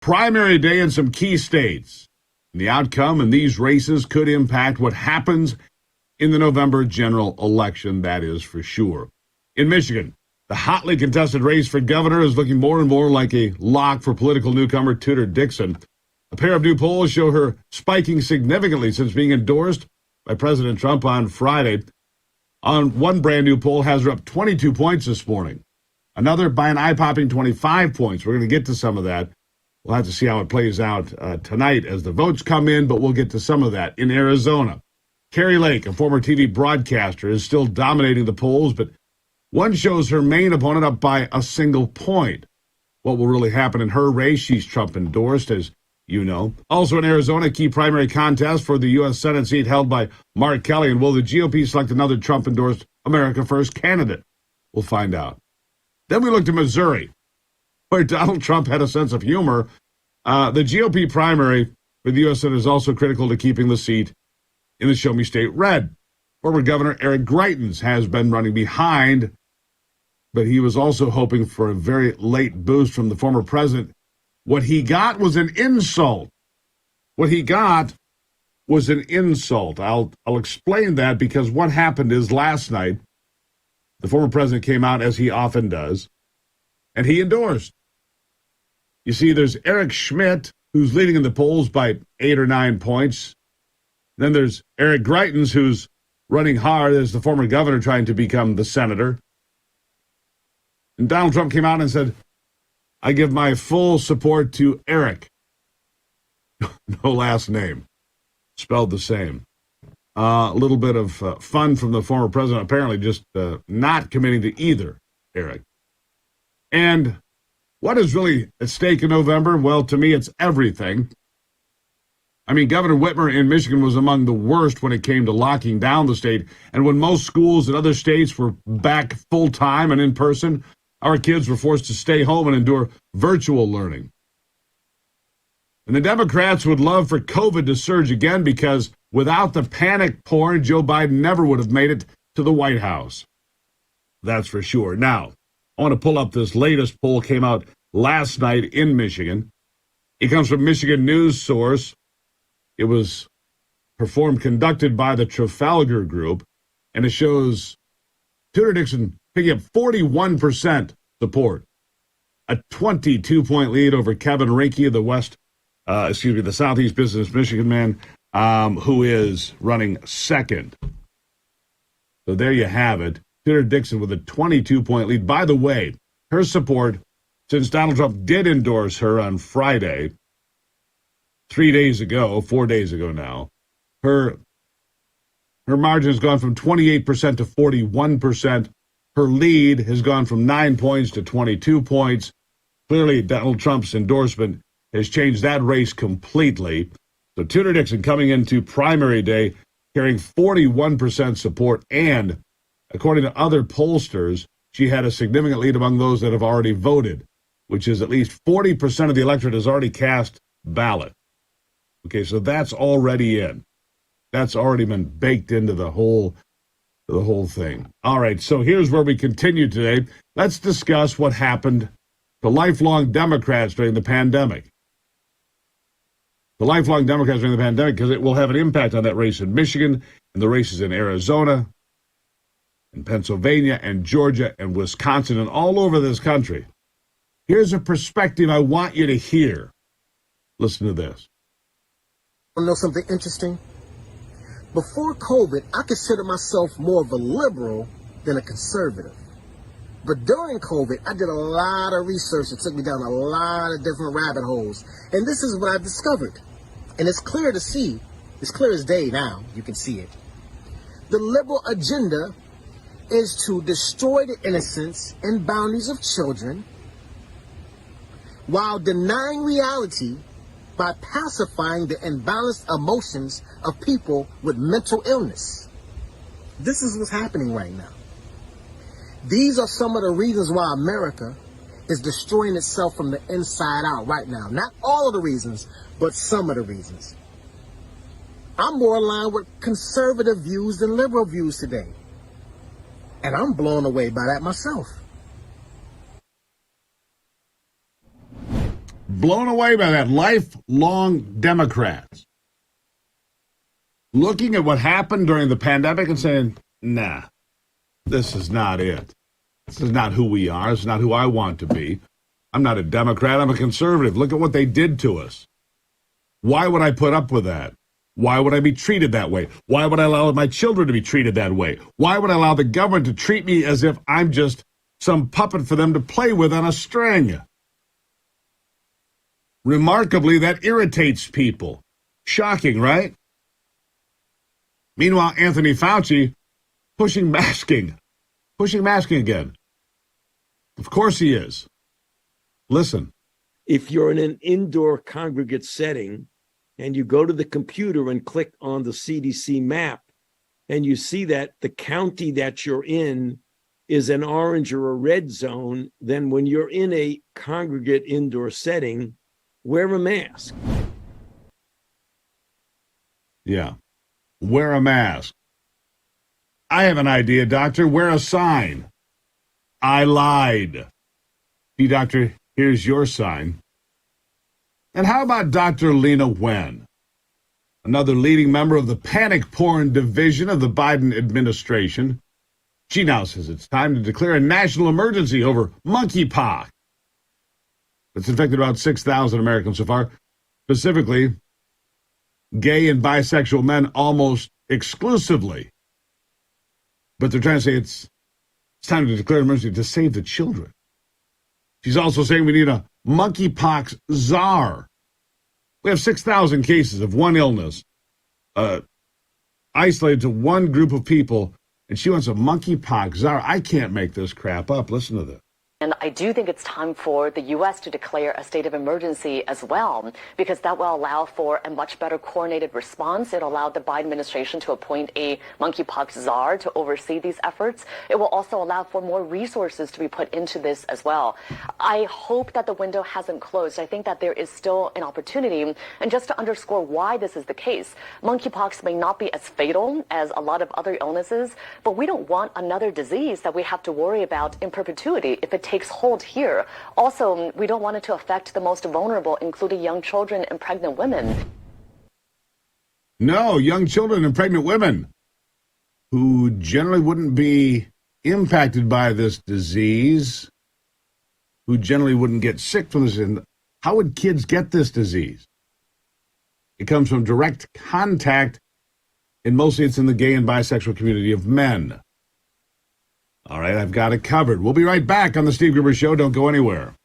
Primary day in some key states. And the outcome in these races could impact what happens in the November general election, that is for sure. In Michigan, the hotly contested race for governor is looking more and more like a lock for political newcomer Tudor Dixon. A pair of new polls show her spiking significantly since being endorsed by President Trump on Friday. On one brand new poll has her up 22 points this morning. Another by an eye-popping 25 points. We're going to get to some of that. We'll have to see how it plays out tonight as the votes come in, but we'll get to some of that. In Arizona, Carrie Lake, a former TV broadcaster, is still dominating the polls, but one shows her main opponent up by a single point. What will really happen in her race? She's Trump endorsed, as you know. Also in Arizona, key primary contest for the U.S. Senate seat held by Mark Kelly. And will the GOP select another Trump-endorsed America First candidate? We'll find out. Then we look to Missouri, where Donald Trump had a sense of humor. The GOP primary for the U.S. Senate is also critical to keeping the seat in the Show Me State red. Former Governor Eric Greitens has been running behind, but he was also hoping for a very late boost from the former president. What he got was an insult. I'll explain that, because what happened is last night, the former president came out, as he often does, and he endorsed. You see, there's Eric Schmidt, who's leading in the polls by 8 or 9 points. Then there's Eric Greitens, who's running hard as the former governor trying to become the senator. And Donald Trump came out and said, I give my full support to Eric. No last name. Spelled the same. A little bit of fun from the former president, apparently just not committing to either Eric. And what is really at stake in November? Well, to me, it's everything. I mean, Governor Whitmer in Michigan was among the worst when it came to locking down the state. And when most schools in other states were back full-time and in person, our kids were forced to stay home and endure virtual learning. And the Democrats would love for COVID to surge again, because without the panic porn, Joe Biden never would have made it to the White House. That's for sure. Now, I want to pull up this latest poll, came out last night in Michigan. It comes from Michigan News Source. It was conducted by the Trafalgar Group, and it shows Tudor Dixon picking up 41% support, a 22-point lead over Kevin Rinke of the Southeast Business Michigan man, who is running second. So there you have it. Tudor Dixon with a 22-point lead. By the way, her support, since Donald Trump did endorse her on Friday, 4 days ago now, her margin has gone from 28% to 41%. Her lead has gone from 9 points to 22 points. Clearly, Donald Trump's endorsement has changed that race completely. So Tudor Dixon coming into primary day carrying 41% support, and according to other pollsters, she had a significant lead among those that have already voted, which is at least 40% of the electorate has already cast ballot. Okay, so that's already in. That's already been baked into the whole thing. All right, so here's where we continue today. Let's discuss what happened to lifelong Democrats during the pandemic. The lifelong Democrats during the pandemic, because it will have an impact on that race in Michigan and the races in Arizona and Pennsylvania and Georgia and Wisconsin and all over this country. Here's a perspective I want you to hear. Listen to this. Want to know something interesting? Before COVID, I considered myself more of a liberal than a conservative. But during COVID, I did a lot of research that took me down a lot of different rabbit holes. And this is what I discovered. And it's clear to see. It's clear as day now. You can see it. The liberal agenda is to destroy the innocence and boundaries of children while denying reality by pacifying the imbalanced emotions of people with mental illness. This is what's happening right now. These are some of the reasons why America is destroying itself from the inside out right now. Not all of the reasons, but some of the reasons. I'm more aligned with conservative views than liberal views today. And I'm blown away by that myself. blown away by that. Lifelong Democrats looking at what happened during the pandemic and saying, nah, this is not it. This is not who we are. This is not who I want to be. I'm not a Democrat. I'm a conservative. Look at what they did to us. Why would I put up with that? Why would I be treated that way? Why would I allow my children to be treated that way? Why would I allow the government to treat me as if I'm just some puppet for them to play with on a string? Remarkably, that irritates people. Shocking, right? Meanwhile, Anthony Fauci pushing masking again. Of course he is. Listen. If you're in an indoor congregate setting and you go to the computer and click on the CDC map and you see that the county that you're in is an orange or a red zone, then when you're in a congregate indoor setting, wear a mask. Yeah. Wear a mask. I have an idea, doctor. Wear a sign. I lied. See, doctor, here's your sign. And how about Dr. Lena Wen, another leading member of the panic porn division of the Biden administration? She now says it's time to declare a national emergency over monkeypox. It's infected about 6,000 Americans so far, specifically gay and bisexual men almost exclusively. But they're trying to say it's time to declare an emergency to save the children. She's also saying we need a monkeypox czar. We have 6,000 cases of one illness, isolated to one group of people, and she wants a monkeypox czar. I can't make this crap up. Listen to this. And I do think it's time for the U.S. to declare a state of emergency as well, because that will allow for a much better coordinated response. It allowed the Biden administration to appoint a monkeypox czar to oversee these efforts. It will also allow for more resources to be put into this as well. I hope that the window hasn't closed. I think that there is still an opportunity. And just to underscore why this is the case, monkeypox may not be as fatal as a lot of other illnesses, but we don't want another disease that we have to worry about in perpetuity if it takes hold here. Also, we don't want it to affect the most vulnerable, including young children and pregnant women. No, young children and pregnant women who generally wouldn't be impacted by this disease, who generally wouldn't get sick from this. How would kids get this disease? It comes from direct contact, and mostly it's in the gay and bisexual community of men. All right, I've got it covered. We'll be right back on the Steve Gruber Show. Don't go anywhere.